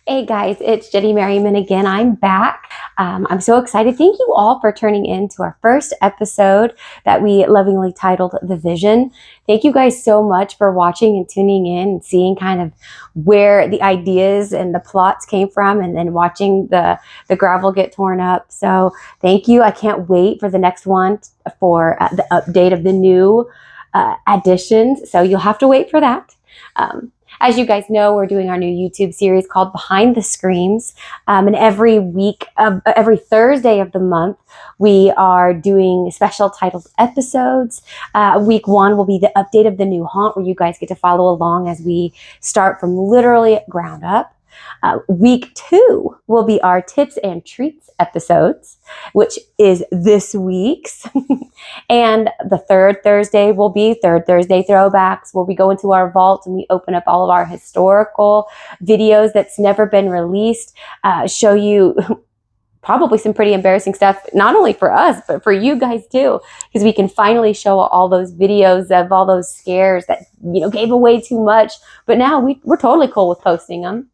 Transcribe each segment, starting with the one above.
Hey guys, it's Jenny Merriman again. I'm back. I'm so excited. Thank you all for turning in to our first episode that we lovingly titled The Vision. Thank you guys so much for watching and tuning in and seeing kind of where the ideas and the plots came from, and then watching the gravel get torn up. So thank you. I can't wait for the next one for the update of the new additions. So you'll have to wait for that. As you guys know, we're doing our new YouTube series called Behind the Screams. And every Thursday of the month, we are doing special titled episodes. Week 1 will be the update of the new haunt, where you guys get to follow along as we start from literally ground up. Week 2 will be our tips and treats episodes, which is this week's. And the third Thursday will be Third Thursday Throwbacks, where we go into our vault and we open up all of our historical videos that's never been released, show you probably some pretty embarrassing stuff, not only for us, but for you guys too, because we can finally show all those videos of all those scares that, gave away too much. But now we're totally cool with posting them.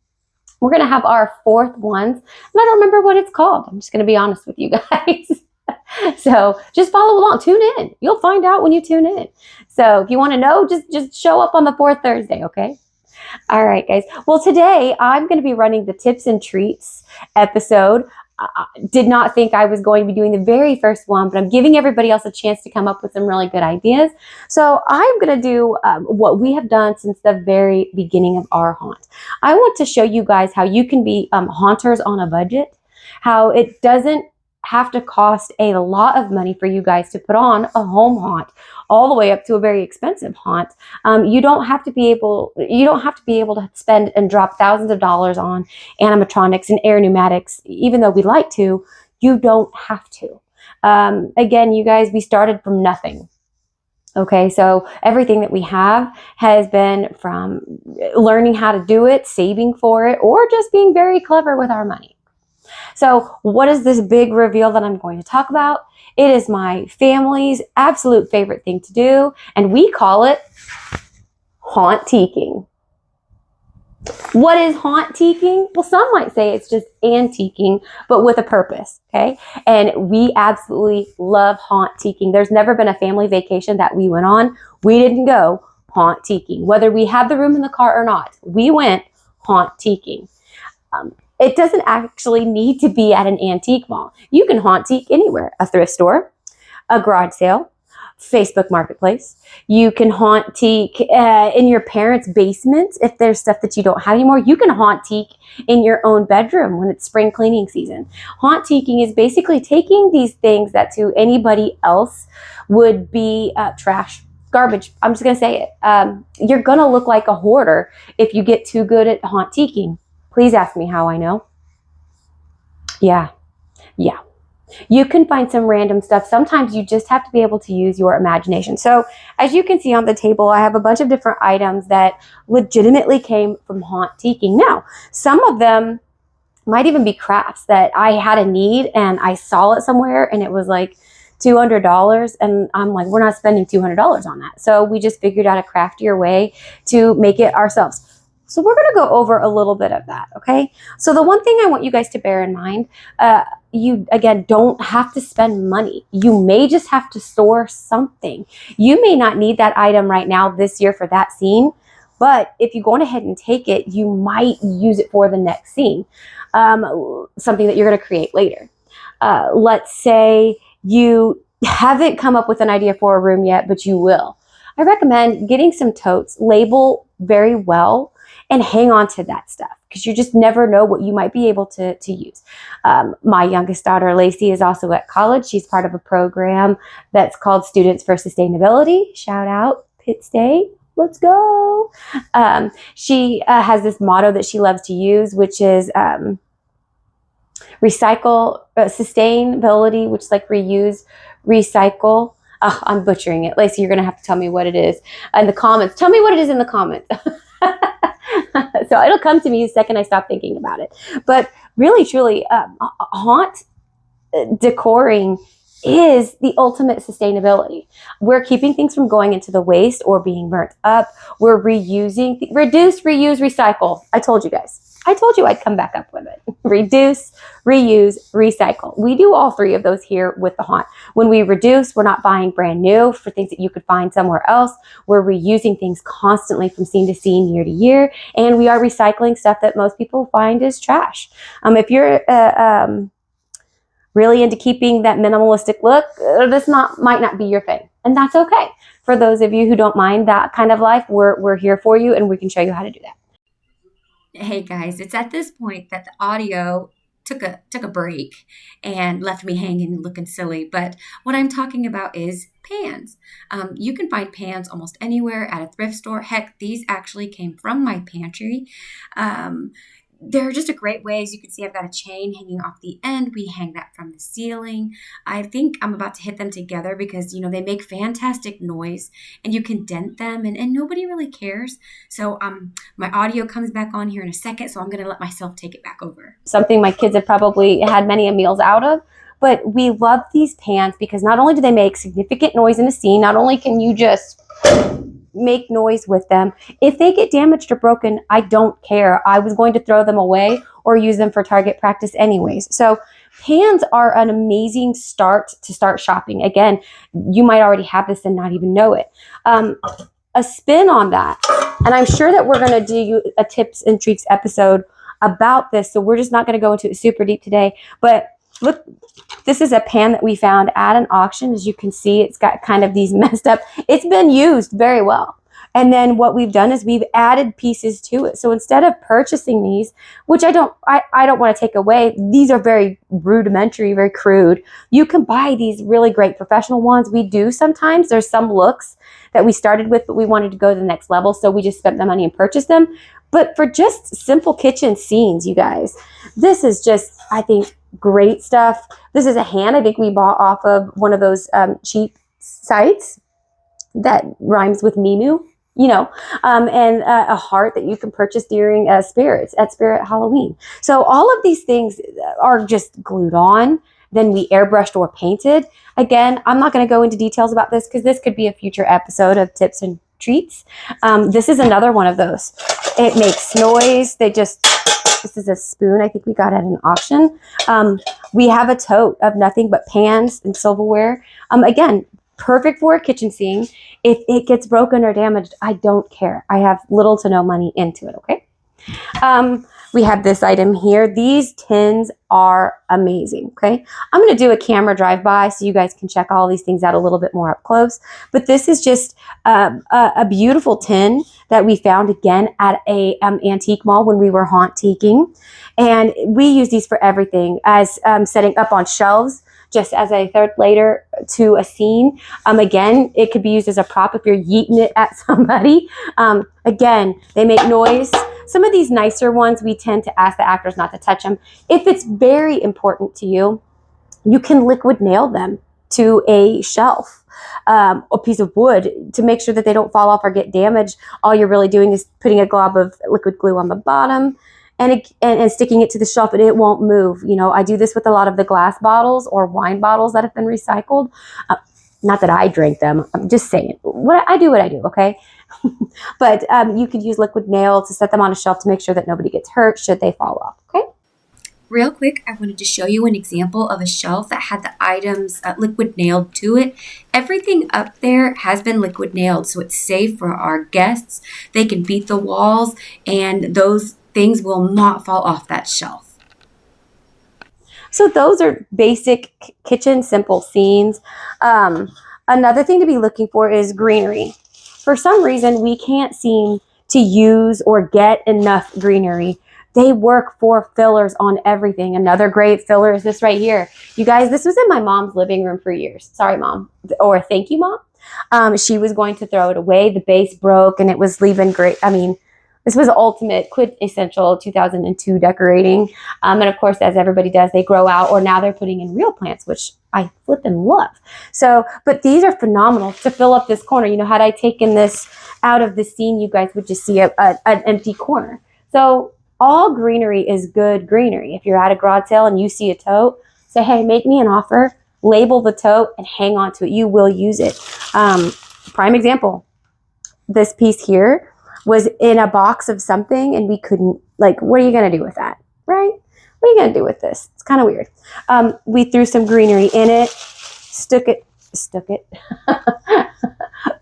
We're going to have our 4th ones, and I don't remember what it's called. I'm just going to be honest with you guys. So just follow along, tune in. You'll find out when you tune in. So if you want to know, just show up on the 4th Thursday, okay? All right, guys. Well, today I'm going to be running the tips and treats episode. I did not think I was going to be doing the very first one, but I'm giving everybody else a chance to come up with some really good ideas. So I'm going to do what we have done since the very beginning of our haunt. I want to show you guys how you can be haunters on a budget, how it doesn't have to cost a lot of money for you guys to put on a home haunt, all the way up to a very expensive haunt. You don't have to be able to spend and drop thousands of dollars on animatronics and air pneumatics, even though we'd like to. You don't have to. Again, you guys, we started from nothing. Okay, so everything that we have has been from learning how to do it, saving for it, or just being very clever with our money. So what is this big reveal that I'm going to talk about? It is my family's absolute favorite thing to do, and we call it Haunttiquing. What is Haunttiquing? Well, some might say it's just antiquing, but with a purpose, okay? And we absolutely love Haunttiquing. There's never been a family vacation that we went on we didn't go Haunttiquing. Whether we had the room in the car or not, we went Haunttiquing. It doesn't actually need to be at an antique mall. You can Hauntique anywhere. A thrift store, a garage sale, Facebook Marketplace. You can Hauntique in your parents' basement if there's stuff that you don't have anymore. You can Hauntique in your own bedroom when it's spring cleaning season. Hauntiquing is basically taking these things that to anybody else would be trash, garbage. I'm just going to say it. You're going to look like a hoarder if you get too good at Hauntiquing. Please ask me how I know. Yeah. You can find some random stuff. Sometimes you just have to be able to use your imagination. So as you can see on the table, I have a bunch of different items that legitimately came from Hauntiquing. Now, some of them might even be crafts that I had a need and I saw it somewhere and it was like $200, and I'm like, we're not spending $200 on that. So we just figured out a craftier way to make it ourselves. So we're going to go over a little bit of that, okay? So the one thing I want you guys to bear in mind, you, again, don't have to spend money. You may just have to store something. You may not need that item right now this year for that scene, but if you go on ahead and take it, you might use it for the next scene, something that you're going to create later. Let's say you haven't come up with an idea for a room yet, but you will. I recommend getting some totes, label very well, and hang on to that stuff, because you just never know what you might be able to use. My youngest daughter, Lacey, is also at college. She's part of a program that's called Students for Sustainability. Shout out, Pitt State. Let's go. She has this motto that she loves to use, which is sustainability, which is like reuse, recycle. Oh, I'm butchering it. Lacey, you're going to have to tell me what it is in the comments. Tell me what it is in the comments. So it'll come to me the second I stop thinking about it. But really, truly, haunt decoring is the ultimate sustainability. We're keeping things from going into the waste or being burnt up. We're reusing, reduce, reuse, recycle. I told you guys. I told you I'd come back up with it. Reduce, reuse, recycle. We do all three of those here with the Haunt. When we reduce, we're not buying brand new for things that you could find somewhere else. We're reusing things constantly from scene to scene, year to year. And we are recycling stuff that most people find is trash. If you're really into keeping that minimalistic look, this might not be your thing. And that's okay. For those of you who don't mind that kind of life, we're here for you and we can show you how to do that. Hey guys, it's at this point that the audio took a break and left me hanging looking silly. But what I'm talking about is pans. You can find pans almost anywhere at a thrift store. Heck, these actually came from my pantry. They're just a great way. As you can see, I've got a chain hanging off the end. We hang that from the ceiling. I think I'm about to hit them together because, they make fantastic noise and you can dent them and nobody really cares. So my audio comes back on here in a second, so I'm going to let myself take it back over. Something my kids have probably had many meals out of, but we love these pans because not only do they make significant noise in a scene, not only can you just make noise with them. If they get damaged or broken, I don't care. I was going to throw them away or use them for target practice anyways. So pans are an amazing start to start shopping. Again, you might already have this and not even know it. A spin on that, and I'm sure that we're going to do a tips and treats episode about this, so we're just not going to go into it super deep today. But look, this is a pan that we found at an auction. As you can see, it's got kind of these messed up. It's been used very well. And then what we've done is we've added pieces to it. So instead of purchasing these, which I don't want to take away, these are very rudimentary, very crude. You can buy these really great professional ones. We do sometimes. There's some looks that we started with, but we wanted to go to the next level. So we just spent the money and purchased them. But for just simple kitchen scenes, you guys, this is just, I think, great stuff. This is a hand I think we bought off of one of those cheap sites that rhymes with Mimu, and a heart that you can purchase during spirits at Spirit Halloween. So all of these things are just glued on, then we airbrushed or painted. Again, I'm not going to go into details about this because this could be a future episode of tips and treats. This is another one of those. It makes noise. This is a spoon I think we got at an auction. We have a tote of nothing but pans and silverware. Again, perfect for a kitchen scene. If it gets broken or damaged, I don't care. I have little to no money into it, okay? We have this item here. These tins are amazing, okay? I'm going to do a camera drive-by so you guys can check all these things out a little bit more up close. But this is just a beautiful tin that we found, again, at a antique mall when we were Haunttiquing. And we use these for everything, as setting up on shelves, just as a third layer to a scene. Again, it could be used as a prop if you're yeeting it at somebody. Again, they make noise. Some of these nicer ones, we tend to ask the actors not to touch them. If it's very important to you, you can liquid nail them to a shelf, a piece of wood, to make sure that they don't fall off or get damaged. All you're really doing is putting a glob of liquid glue on the bottom and sticking it to the shelf, and it won't move. I do this with a lot of the glass bottles or wine bottles that have been recycled. Not that I drink them. I'm just saying. What I do, okay? But you could use liquid nail to set them on a shelf to make sure that nobody gets hurt should they fall off, okay? Real quick, I wanted to show you an example of a shelf that had the items liquid nailed to it. Everything up there has been liquid nailed, so it's safe for our guests. They can beat the walls, and those things will not fall off that shelf. So those are basic kitchen simple scenes. Another thing to be looking for is greenery. For some reason, we can't seem to use or get enough greenery. They work for fillers on everything. Another great filler is this right here. You guys, this was in my mom's living room for years. Sorry, Mom. Or thank you, Mom. She was going to throw it away. The base broke and it was leaving great. This was ultimate, quintessential 2002 decorating. And of course, as everybody does, they grow out, or now they're putting in real plants, which I flippin' love. So, but these are phenomenal to fill up this corner. Had I taken this out of the scene, you guys would just see an empty corner. So all greenery is good greenery. If you're at a garage sale and you see a tote, say, hey, make me an offer. label the tote, and hang on to it. You will use it. Prime example, this piece here was in a box of something and we couldn't, like, what are you going to do with that, right? What are you going to do with this? It's kind of weird. We threw some greenery in it, stuck it,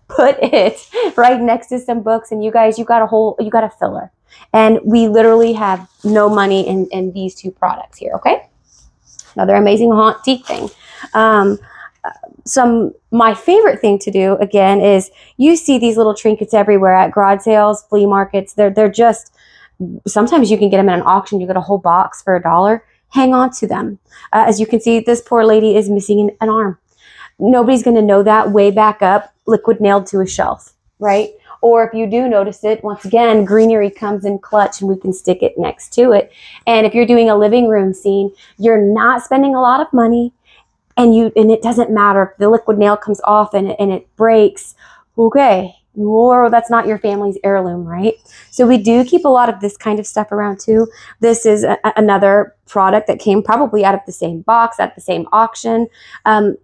put it right next to some books, and you guys, you got a filler. And we literally have no money in these two products here, okay? Another amazing Haunttiquing. My favorite thing to do, again, is you see these little trinkets everywhere at garage sales, flea markets. They're just, sometimes you can get them in an auction. You get a whole box for $1. Hang on to them. As you can see, this poor lady is missing an arm. Nobody's going to know that way back up, liquid nailed to a shelf, right? Or if you do notice it, once again, greenery comes in clutch and we can stick it next to it. And if you're doing a living room scene, you're not spending a lot of money, and it doesn't matter if the liquid nail comes off and it breaks. Okay, or that's not your family's heirloom, right? So we do keep a lot of this kind of stuff around too. This is another product that came probably out of the same box at the same auction.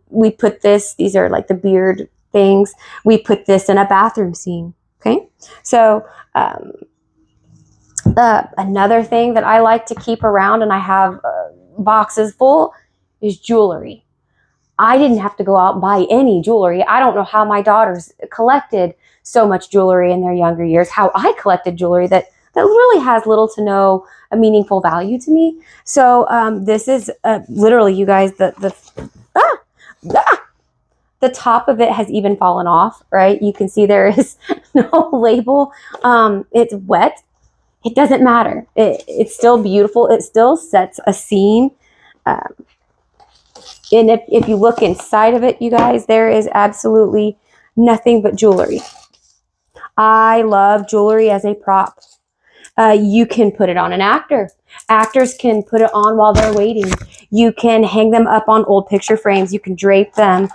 We put this, these are like the beard things. We put this in a bathroom scene. Okay. So, another thing that I like to keep around, and I have boxes full, is jewelry. I didn't have to go out and buy any jewelry. I don't know how my daughters collected so much jewelry in their younger years, how I collected jewelry that really has little to no meaningful value to me. So this is literally, you guys, the top of it has even fallen off, right? You can see there is no label. It's wet. It doesn't matter. It's still beautiful. It still sets a scene. And if you look inside of it, you guys, there is absolutely nothing but jewelry. I love jewelry as a prop. You can put it on an actor. Actors can put it on while they're waiting. You can hang them up on old picture frames. You can drape them.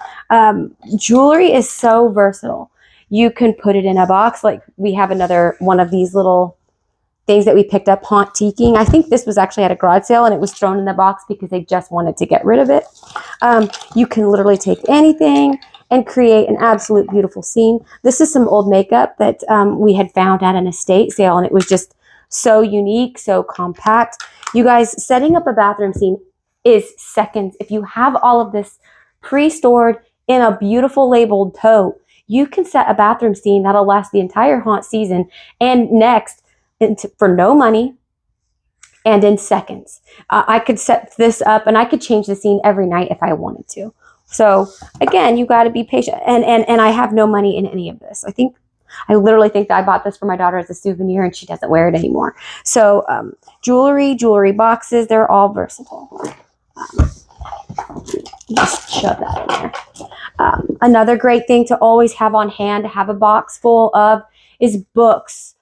Jewelry is so versatile. You can put it in a box. Like we have another one of these little things that we picked up, Haunttiquing. I think this was actually at a garage sale and it was thrown in the box because they just wanted to get rid of it. You can literally take anything and create an absolute beautiful scene. This is some old makeup that we had found at an estate sale, and it was just so unique, so compact. You guys, setting up a bathroom scene is seconds. If you have all of this pre-stored in a beautiful labeled tote, you can set a bathroom scene that'll last the entire haunt season and next for no money and in seconds. I could set this up and I could change the scene every night if I wanted to. So again, you got to be patient. And I have no money in any of this. I literally think that I bought this for my daughter as a souvenir and she doesn't wear it anymore. So jewelry boxes, they're all versatile. Just shove that in there. Another great thing to always have on hand, to have a box full of, is books.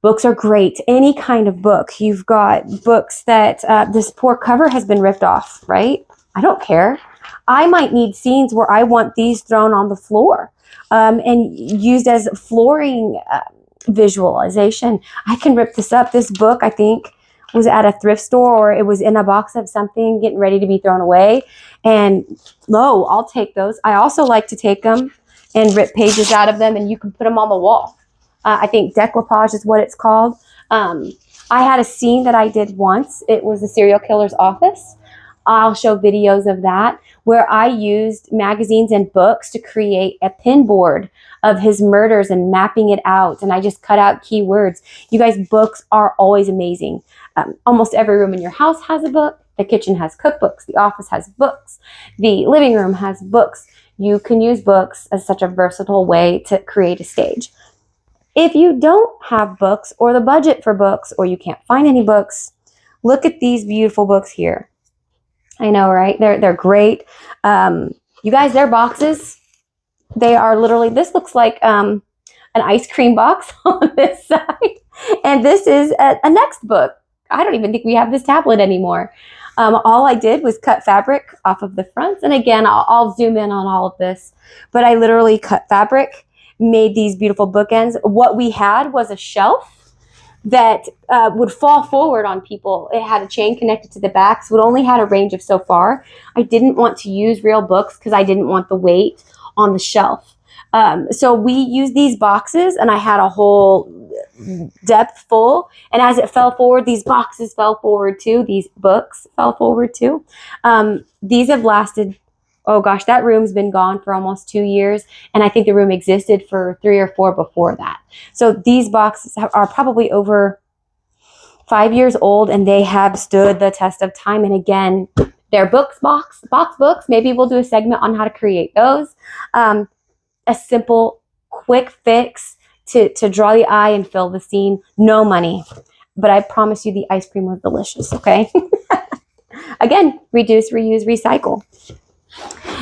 Books are great. Any kind of book. You've got books that this poor cover has been ripped off, right? I don't care. I might need scenes where I want these thrown on the floor and used as flooring visualization. I can rip this up. This book, I think, was at a thrift store, or it was in a box of something getting ready to be thrown away. And I'll take those. I also like to take them and rip pages out of them, and you can put them on the wall. I think decoupage is what it's called. I had a scene that I did once. It was a serial killer's office. I'll show videos of that, where I used magazines and books to create a pin board of his murders and mapping it out. And I just cut out keywords. You guys, books are always amazing. Almost every room in your house has a book. The kitchen has cookbooks. The office has books. The living room has books. You can use books as such a versatile way to create a stage. If you don't have books or the budget for books, or you can't find any books, look at these beautiful books here. I know, right? They're great. You guys, they're boxes. They are literally, this looks like an ice cream box on this side. And this is a next book. I don't even think we have this tablet anymore. All I did was cut fabric off of the fronts. And again, I'll zoom in on all of this. But I literally cut fabric, made these beautiful bookends. What we had was a shelf that would fall forward on people. It had a chain connected to the back, so it only had a range of so far. I didn't want to use real books because I didn't want the weight on the shelf. So we used these boxes, and I had a whole depth full. And as it fell forward, these boxes fell forward too. These books fell forward too. These have lasted, oh gosh, that room's been gone for almost 2 years. And I think the room existed for 3 or 4 before that. So these boxes are probably over 5 years old, and they have stood the test of time. And again, they're box books. Maybe we'll do a segment on how to create those. A simple, quick fix to draw the eye and fill the scene. No money. But I promise you the ice cream was delicious, okay? Again, reduce, reuse, recycle.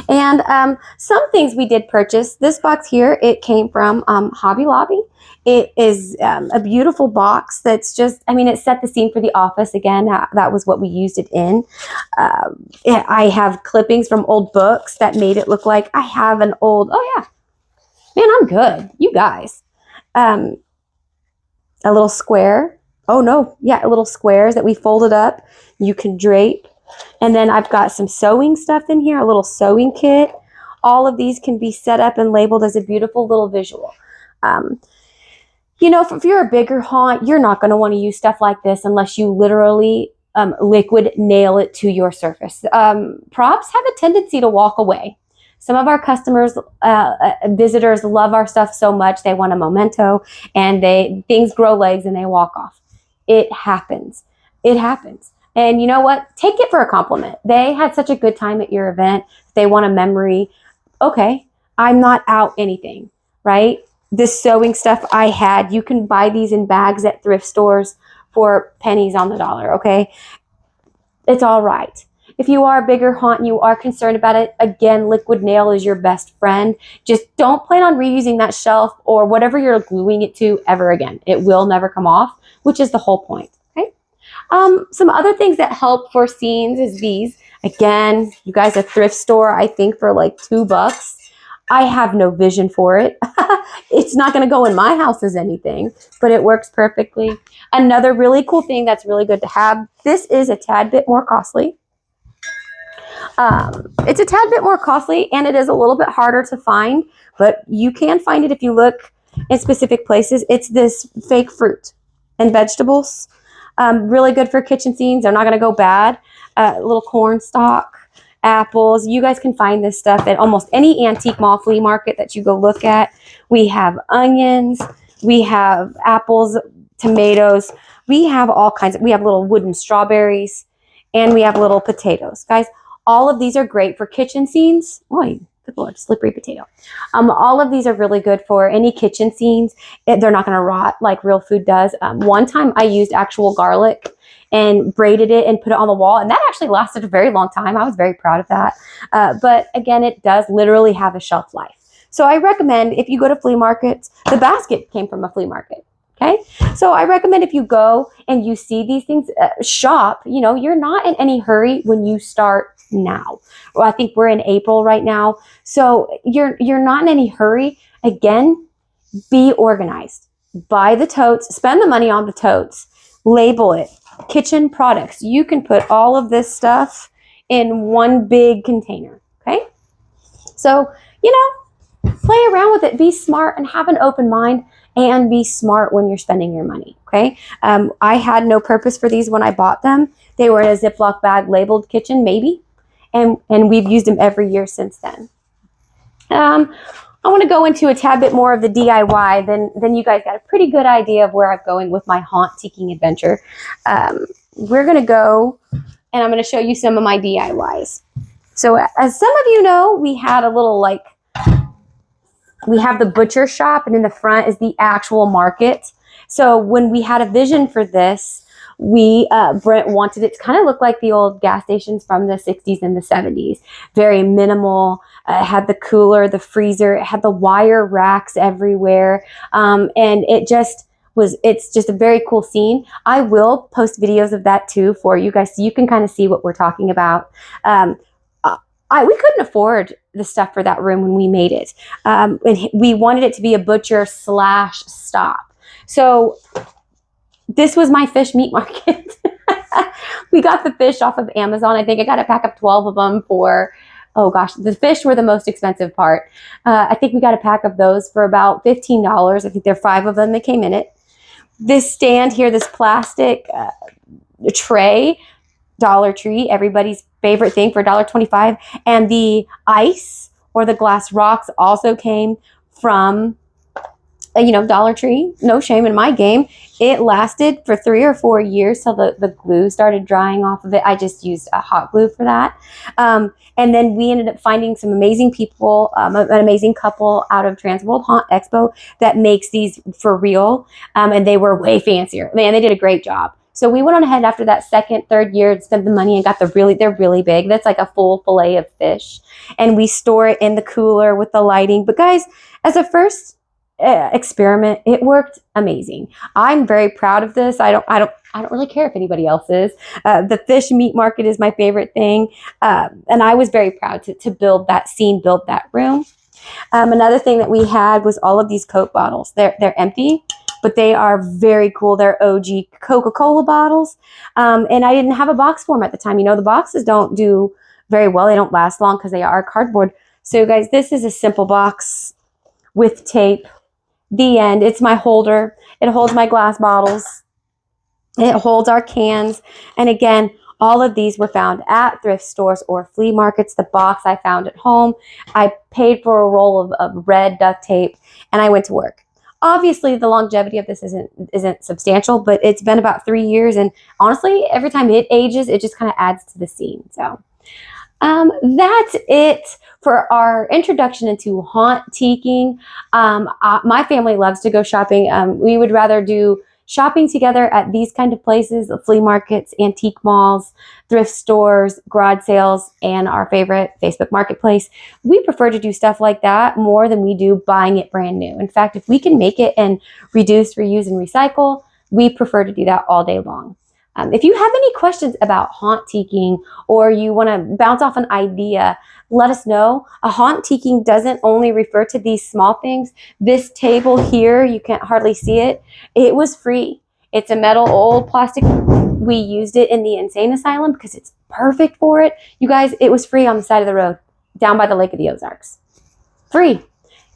And some things we did purchase. This box here, it came from Hobby Lobby. It is a beautiful box that's just, I mean, it set the scene for the office. Again, that was what we used it in. I have clippings from old books that made it look like I have an old, oh yeah, man, I'm good. You guys. A little square. Oh no, yeah, little squares that we folded up. You can drape. And then I've got some sewing stuff in here, a little sewing kit. All of these can be set up and labeled as a beautiful little visual. You know, if you're a bigger haunt, you're not going to want to use stuff like this unless you literally liquid nail it to your surface. Props have a tendency to walk away. Some of our customers, visitors love our stuff so much they want a memento, and things grow legs and they walk off. It happens. It happens. And you know what? Take it for a compliment. They had such a good time at your event. They want a memory. Okay, I'm not out anything, right? This sewing stuff I had, you can buy these in bags at thrift stores for pennies on the dollar, okay? It's all right. If you are a bigger haunt and you are concerned about it, again, liquid nail is your best friend. Just don't plan on reusing that shelf or whatever you're gluing it to ever again. It will never come off, which is the whole point, okay? Some other things that help for scenes is these. Again, you guys, a thrift store, I think for like $2. I have no vision for it. It's not going to go in my house as anything, but it works perfectly. Another really cool thing that's really good to have, this is a tad bit more costly. It's a tad bit more costly, and it is a little bit harder to find, but you can find it if you look in specific places. It's this fake fruit and vegetables. Really good for kitchen scenes. They're not going to go bad. Little corn stalk, apples. You guys can find this stuff at almost any antique mall flea market that you go look at. We have onions. We have apples, tomatoes. We have all kinds of, we have little wooden strawberries, and we have little potatoes. Guys, all of these are great for kitchen scenes. Boy, good Lord, slippery potato. All of these are really good for any kitchen scenes. They're not going to rot like real food does. One time I used actual garlic and braided it and put it on the wall, and that actually lasted a very long time. I was very proud of that. But again, it does literally have a shelf life. So I recommend if you go to flea markets, the basket came from a flea market. Okay, so I recommend if you go and you see these things, shop. You know, you're not in any hurry when you start now. Well, I think we're in April right now, so you're not in any hurry. Again, be organized. Buy the totes, spend the money on the totes, label it. Kitchen products. You can put all of this stuff in one big container. Okay, so you know, play around with it. Be smart and have an open mind. And be smart when you're spending your money, okay? I had no purpose for these when I bought them. They were in a Ziploc bag labeled kitchen, maybe. And we've used them every year since then. I want to go into a tad bit more of the DIY. Then you guys got a pretty good idea of where I'm going with my Haunttiquing adventure. We're going to go, and I'm going to show you some of my DIYs. So as some of you know, we had a little we have the butcher shop, and in the front is the actual market. So when we had a vision for this, Brent wanted it to kind of look like the old gas stations from the 60s and the 70s. Very minimal. It had the cooler, the freezer. It had the wire racks everywhere. And it's just a very cool scene. I will post videos of that too for you guys, so you can kind of see what we're talking about. We couldn't afford the stuff for that room when we made it. And we wanted it to be a butcher / stop. So This was my fish meat market. We got the fish off of Amazon. I think I got a pack of 12 of them for, oh gosh, the fish were the most expensive part. I think we got a pack of those for about $15. I think there are 5 of them that came in it. This stand here, this plastic tray, Dollar Tree, everybody's favorite thing for $1.25. And the ice or the glass rocks also came from Dollar Tree. No shame in my game. It lasted for 3 or 4 years till the glue started drying off of it. I just used a hot glue for that. And then we ended up finding some amazing people, an amazing couple out of Transworld Haunt Expo that makes these for real. And they were way fancier. Man, they did a great job. So we went on ahead after that second, third year and spent the money and got they're really big. That's like a full fillet of fish. And we store it in the cooler with the lighting. But guys, as a first experiment, it worked amazing. I'm very proud of this. I don't really care if anybody else is. The fish meat market is my favorite thing. And I was very proud to build that scene, build that room. Another thing that we had was all of these Coke bottles. They're empty, but they are very cool. They're OG Coca-Cola bottles. And I didn't have a box for them at the time. The boxes don't do very well. They don't last long because they are cardboard. So guys, this is a simple box with tape. The end. It's my holder. It holds my glass bottles. It holds our cans. And again, all of these were found at thrift stores or flea markets. The box I found at home. I paid for a roll of red duct tape and I went to work. Obviously, the longevity of this isn't substantial, but it's been about 3 years. And honestly, every time it ages, it just kind of adds to the scene. So that's it for our introduction into Haunttiquing. My family loves to go shopping. We would rather do shopping together at these kind of places, flea markets, antique malls, thrift stores, garage sales, and our favorite Facebook Marketplace. We prefer to do stuff like that more than we do buying it brand new. In fact, if we can make it and reduce, reuse, and recycle, we prefer to do that all day long. If you have any questions about Haunttiquing or you want to bounce off an idea, let us know. A Haunttiquing doesn't only refer to these small things. This table here, you can't hardly see it. It was free. It's a metal old plastic. We used it in the insane asylum because it's perfect for it. You guys, it was free on the side of the road down by the Lake of the Ozarks. Free.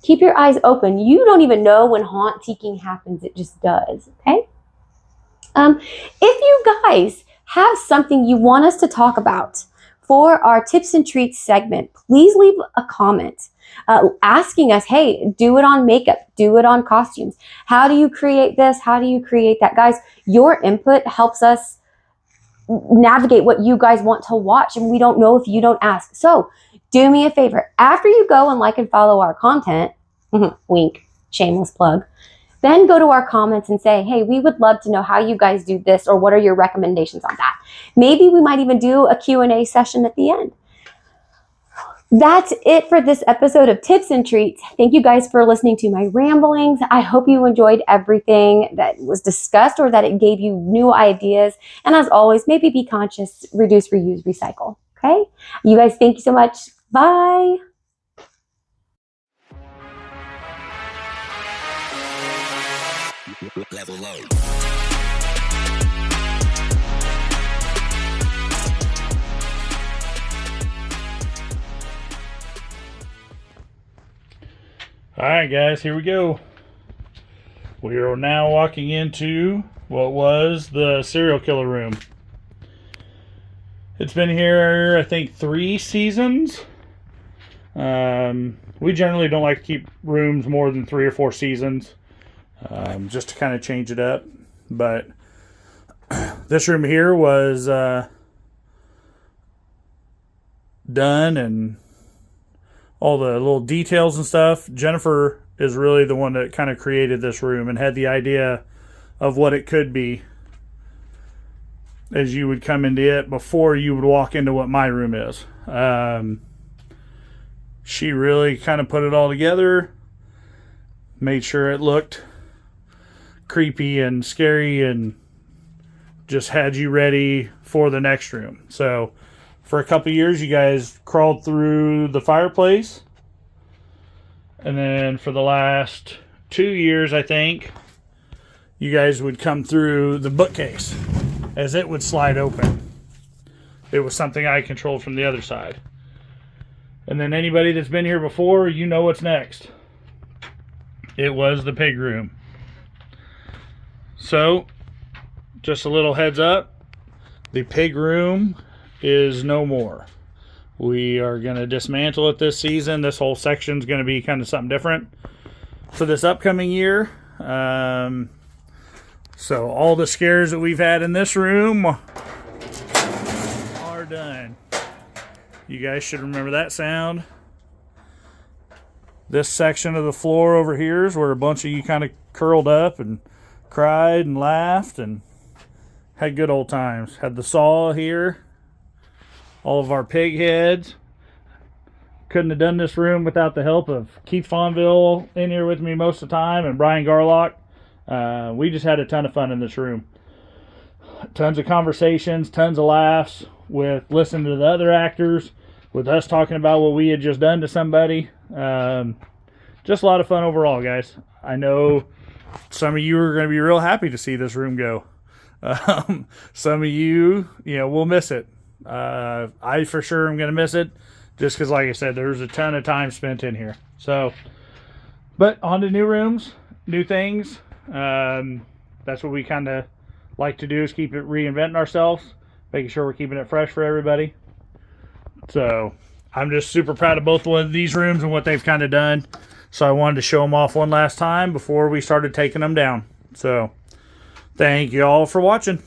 Keep your eyes open. You don't even know when Haunttiquing happens. It just does, okay? If you guys have something you want us to talk about for our tips and treats segment, please leave a comment asking us, hey, do it on makeup, do it on costumes. How do you create this? How do you create that? Guys, your input helps us navigate what you guys want to watch, and we don't know if you don't ask. So do me a favor. After you go and like and follow our content, wink, shameless plug, then go to our comments and say, hey, we would love to know how you guys do this or what are your recommendations on that. Maybe we might even do a Q&A session at the end. That's it for this episode of Tips and Treats. Thank you guys for listening to my ramblings. I hope you enjoyed everything that was discussed or that it gave you new ideas. And as always, maybe be conscious, reduce, reuse, recycle. Okay? You guys, thank you so much. Bye. Level low. All right, guys, here we go. We are now walking into what was the serial killer room. It's been here, I think, 3 seasons. We generally don't like to keep rooms more than 3 or 4 seasons. Just to kind of change it up. But this room here was done, and all the little details and stuff. Jennifer is really the one that kind of created this room and had the idea of what it could be as you would come into it before you would walk into what my room is. She really kind of put it all together, made sure it looked creepy and scary, and just had you ready for the next room. So for a couple years, you guys crawled through the fireplace, and then for the last 2 years, I think, you guys would come through the bookcase as it would slide open. It was something I controlled from the other side. And then anybody that's been here before, you know what's next. It was the pig room. So, just a little heads up, the pig room is no more. We are going to dismantle it this season. This whole section is going to be kind of something different for this upcoming year. So all the scares that we've had in this room are done. You guys should remember that sound. This section of the floor over here is where a bunch of you kind of curled up and cried and laughed and had good old times. Had the saw here. All of our pig heads. Couldn't have done this room without the help of Keith Fonville in here with me most of the time and Brian Garlock. We just had a ton of fun in this room. Tons of conversations, tons of laughs with listening to the other actors, with us talking about what we had just done to somebody. Just a lot of fun overall, guys. I know some of you are going to be real happy to see this room go. Some of you, will miss it. I for sure am going to miss it just because, like I said, there's a ton of time spent in here. So, but on to new rooms, new things. That's what we kind of like to do, is keep it reinventing ourselves, making sure we're keeping it fresh for everybody. So I'm just super proud of both of these rooms and what they've kind of done. So I wanted to show them off one last time before we started taking them down. So thank you all for watching.